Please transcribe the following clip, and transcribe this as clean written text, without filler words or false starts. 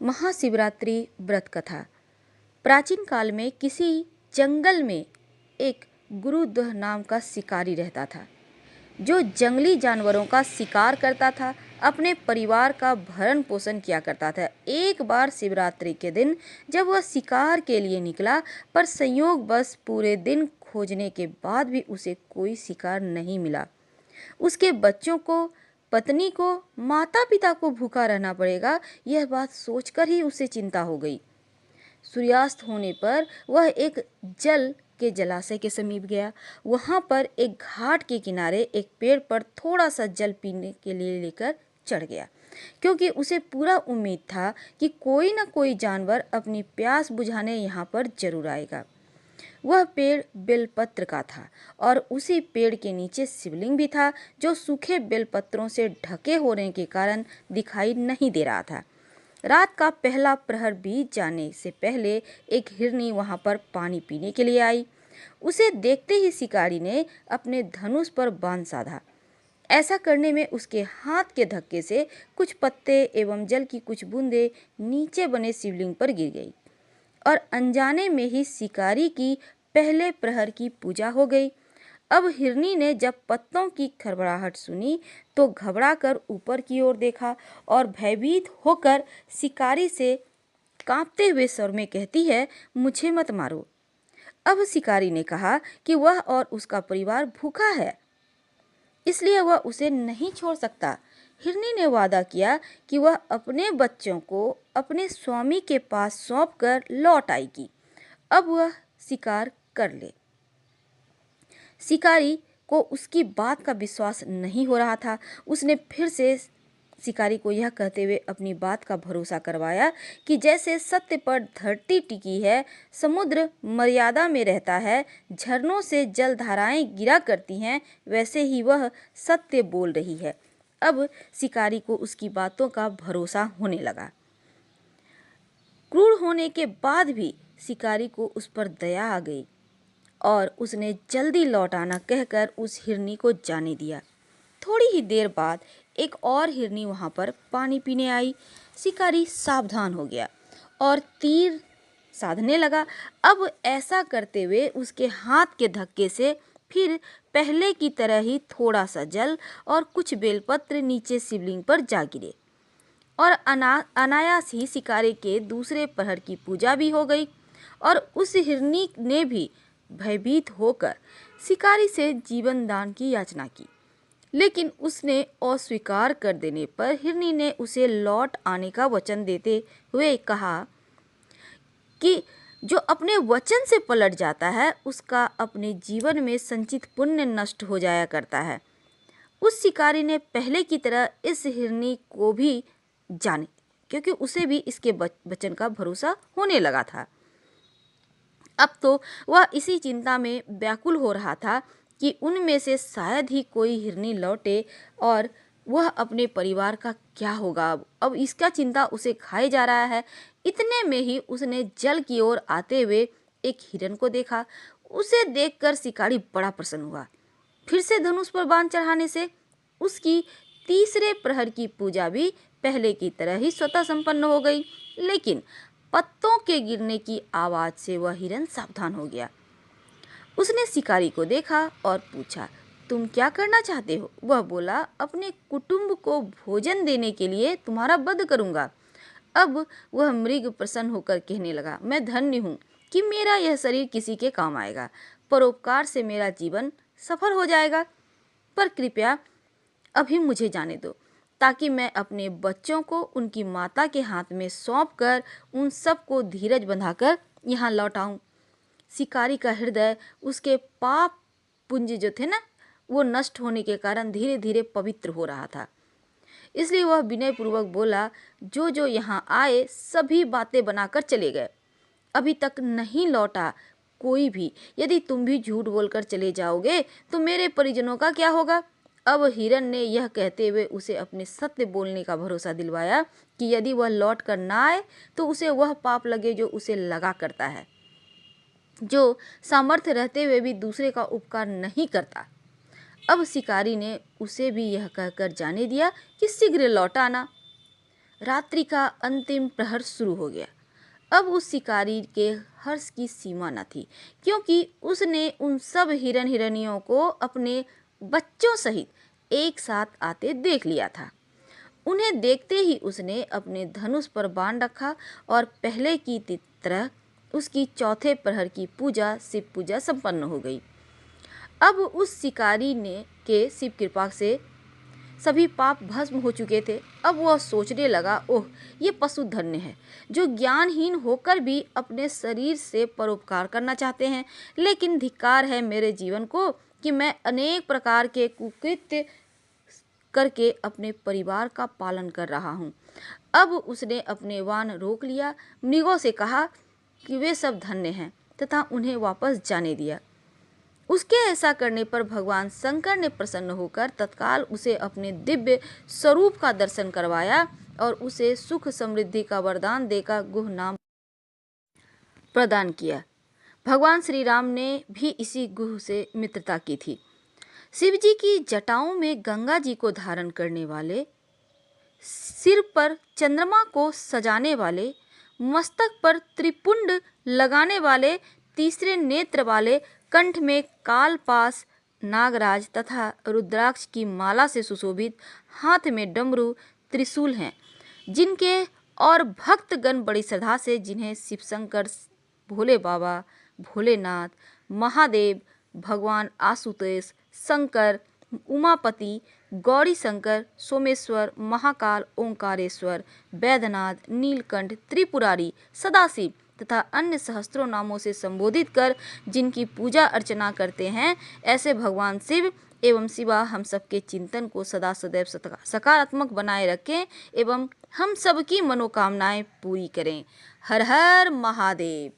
महाशिवरात्रि व्रत कथा। प्राचीन काल में किसी जंगल में एक गुरुदह नाम का शिकारी रहता था, जो जंगली जानवरों का शिकार करता था, अपने परिवार का भरण पोषण किया करता था। एक बार शिवरात्रि के दिन जब वह शिकार के लिए निकला, पर संयोगवश पूरे दिन खोजने के बाद भी उसे कोई शिकार नहीं मिला। उसके बच्चों को, पत्नी को, माता पिता को भूखा रहना पड़ेगा, यह बात सोचकर ही उसे चिंता हो गई। सूर्यास्त होने पर वह एक जल के जलाशय के समीप गया। वहां पर एक घाट के किनारे एक पेड़ पर थोड़ा सा जल पीने के लिए लेकर चढ़ गया, क्योंकि उसे पूरा उम्मीद था कि कोई न कोई जानवर अपनी प्यास बुझाने यहाँ पर जरूर आएगा। वह पेड़ बेलपत्र का था और उसी पेड़ के नीचे शिवलिंग भी था, जो सूखे बेलपत्रों से ढके होने के कारण दिखाई नहीं दे रहा था। रात का पहला प्रहर बीत जाने से पहले एक हिरनी वहां पर पानी पीने के लिए आई। उसे देखते ही शिकारी ने अपने धनुष पर बाण साधा। ऐसा करने में उसके हाथ के धक्के से कुछ पत्ते एवं जल की कुछ बूंदें नीचे बने शिवलिंग पर गिर गई और अनजाने में ही शिकारी की पहले प्रहर की पूजा हो गई। अब हिरनी ने जब पत्तों की खड़बड़ाहट सुनी तो घबराकर ऊपर की ओर देखा और भयभीत होकर शिकारी से कांपते हुए स्वर में कहती है, मुझे मत मारो। अब शिकारी ने कहा कि वह और उसका परिवार भूखा है, इसलिए वह उसे नहीं छोड़ सकता। हिरनी ने वादा किया कि वह अपने बच्चों को अपने स्वामी के पास सौंपकर लौट आएगी। अब वह शिकार कर ले। शिकारी को उसकी बात का विश्वास नहीं हो रहा था। उसने फिर से शिकारी को यह कहते हुए अपनी बात का भरोसा करवाया कि जैसे सत्य पर धरती टिकी है, समुद्र मर्यादा में रहता है, झरनों से जल धाराएं गिरा करती हैं, वैसे ही वह सत्य बोल रही है। अब शिकारी को उसकी बातों का भरोसा होने लगा। क्रूर होने के बाद भी शिकारी को उस पर दया आ गई और उसने जल्दी लौट आना कहकर उस हिरनी को जाने दिया। थोड़ी ही देर बाद एक और हिरनी वहां पर पानी पीने आई। शिकारी सावधान हो गया और तीर साधने लगा। अब ऐसा करते हुए उसके हाथ के धक्के से फिर पहले की तरह ही थोड़ा सा जल और कुछ बेलपत्र नीचे शिवलिंग पर जा गिरे और अनायास ही शिकारी के दूसरे प्रहर की पूजा भी हो गई। और उस हिरनी ने भी भयभीत होकर शिकारी से जीवन दान की याचना की, लेकिन उसने अस्वीकार कर देने पर हिरनी ने उसे लौट आने का वचन देते हुए कहा कि जो अपने वचन से पलट जाता है, उसका अपने जीवन में संचित पुण्य नष्ट हो जाया करता है। उस शिकारी ने पहले की तरह इस हिरनी को भी जाने, क्योंकि उसे भी इसके वचन का भरोसा होने लगा था। अब तो वह इसी चिंता में व्याकुल हो रहा था कि उनमें से शायद ही कोई हिरनी लौटे और वह अपने परिवार का क्या होगा। अब इसका चिंता उसे खाए जा रहा है। इतने में ही उसने जल की ओर आते हुए एक हिरन को देखा। उसे देखकर शिकारी बड़ा प्रसन्न हुआ। फिर से धनुष पर बाण चढ़ाने से उसकी तीसरे प्रहर की पूजा भी पहले की तरह ही स्वतः संपन्न हो गई, लेकिन पत्तों के गिरने की आवाज से वह हिरन सावधान हो गया। उसने शिकारी को देखा और पूछा, तुम क्या करना चाहते हो? वह बोला, अपने कुटुंब को भोजन देने के लिए तुम्हारा वध करूंगा। अब वह मृग प्रसन्न होकर कहने लगा, मैं धन्य हूँ कि मेरा यह शरीर किसी के काम आएगा। परोपकार से मेरा जीवन सफल हो जाएगा, पर कृपया अभी मुझे जाने दो, ताकि मैं अपने बच्चों को उनकी माता के हाथ में सौंपकर उन सबको धीरज बंधाकर यहाँ लौट आऊं। शिकारी का हृदय उसके पाप पुंज जो थे ना, वो नष्ट होने के कारण धीरे धीरे पवित्र हो रहा था। इसलिए वह विनय पूर्वक बोला, जो जो यहाँ आए सभी बातें बनाकर चले गए, अभी तक नहीं लौटा कोई भी। यदि तुम भी झूठ बोलकर चले जाओगे तो मेरे परिजनों का क्या होगा? अब हिरन ने यह कहते हुए उसे अपने सत्य बोलने का भरोसा दिलवाया कि यदि वह लौट कर ना आए तो उसे वह पाप लगे जो उसे लगा करता है, जो सामर्थ्य रहते हुए भी दूसरे का उपकार नहीं करता। अब शिकारी ने उसे भी यह कहकर जाने दिया कि शीघ्र लौट आना। रात्रि का अंतिम प्रहर शुरू हो गया। अब उस शिकारी के हर्ष की सीमा न थी, क्योंकि उसने उन सब हिरन हिरनियों को अपने बच्चों सहित एक साथ आते देख लिया था। उन्हें देखते ही उसने अपने धनुष पर बाण रखा और पहले की तरह उसकी चौथे प्रहर की पूजा, शिव पूजा संपन्न हो गई। अब उस शिकारी ने के शिव कृपा से सभी पाप भस्म हो चुके थे। अब वह सोचने लगा, ओह, ये पशु धन्य है जो ज्ञानहीन होकर भी अपने शरीर से परोपकार करना चाहते हैं। लेकिन धिक्कार है मेरे जीवन को कि मैं अनेक प्रकार के कुकृत्य करके अपने परिवार का पालन कर रहा हूँ। अब उसने अपने वाहन रोक लिया, मृगों से कहा कि वे सब धन्य हैं तथा उन्हें वापस जाने दिया। उसके ऐसा करने पर भगवान शंकर ने प्रसन्न होकर तत्काल उसे अपने दिव्य स्वरूप का दर्शन करवाया और उसे सुख समृद्धि का वरदान देकर गुह नाम प्रदान किया। भगवान श्री राम ने भी इसी गुह से मित्रता की थी। शिव जी की जटाओं में गंगा जी को धारण करने वाले, सिर पर चंद्रमा को सजाने वाले, मस्तक पर त्रिपुंड लगाने वाले, तीसरे नेत्र वाले, कंठ में कालपास, नागराज तथा रुद्राक्ष की माला से सुशोभित, हाथ में डमरू त्रिशूल हैं, जिनके और भक्तगण बड़ी श्रद्धा से जिन्हें शिवशंकर, भोले बाबा, भोलेनाथ, महादेव, भगवान आशुतोष, शंकर, उमापति, गौरी शंकर, सोमेश्वर, महाकाल, ओंकारेश्वर, वैद्यनाथ, नीलकंठ, त्रिपुरारी, सदाशिव तथा अन्य सहस्त्रों नामों से संबोधित कर जिनकी पूजा अर्चना करते हैं, ऐसे भगवान शिव एवं शिवा हम सबके चिंतन को सदा सदैव सकारात्मक बनाए रखें एवं हम सबकी मनोकामनाएं पूरी करें। हर हर महादेव।